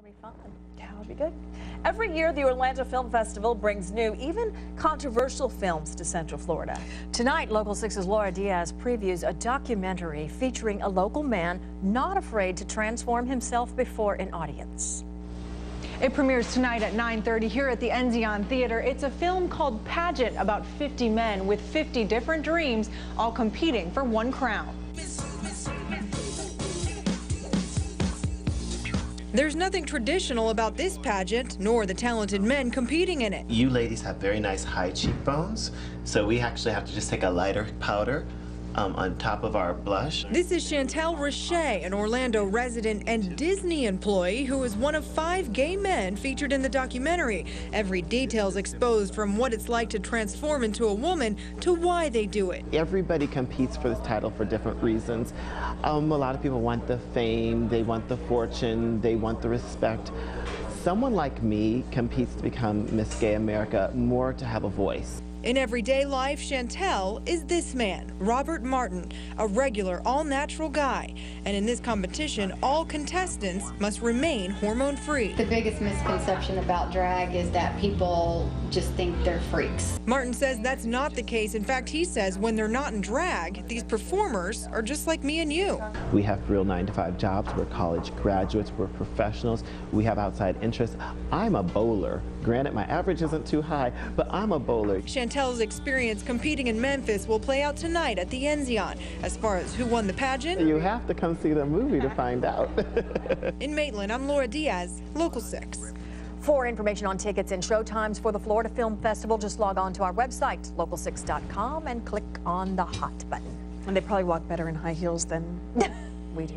Be fun. Yeah, it'll be good. Every year, the Orlando Film Festival brings new, even controversial films to Central Florida. Tonight, Local 6's Laura Diaz previews a documentary featuring a local man not afraid to transform himself before an audience. It premieres tonight at 9:30 here at the Enzion Theater. It's a film called Pageant about 50 men with 50 different dreams, all competing for one crown. There's nothing traditional about this pageant, nor the talented men competing in it. You ladies have very nice high cheekbones, so we actually have to just take a lighter powder on top of our blush. This is Chantel Richey, an Orlando resident and Disney employee who is one of 5 gay men featured in the documentary. Every detail is exposed, from what it's like to transform into a woman to why they do it. Everybody competes for this title for different reasons. A lot of people want the fame, they want the fortune, they want the respect. Someone like me competes to become Miss Gay America more to have a voice. In everyday life, Chantel is this man, Robert Martin, a regular, all-natural guy. And in this competition, all contestants must remain hormone-free. The biggest misconception about drag is that people just think they're freaks. Martin says that's not the case. In fact, he says when they're not in drag, these performers are just like me and you. We have real 9-to-5 jobs. We're college graduates. We're professionals. We have outside interests. I'm a bowler. Granted, my average isn't too high, but I'm a bowler. Chantel's experience competing in Memphis will play out tonight at the Enzion. As far as who won the pageant, you have to come see the movie to find out. In Maitland, I'm Laura Diaz, Local 6. For information on tickets and showtimes for the Florida Film Festival, just log on to our website, local6.com, and click on the hot button. And they probably walk better in high heels than we do.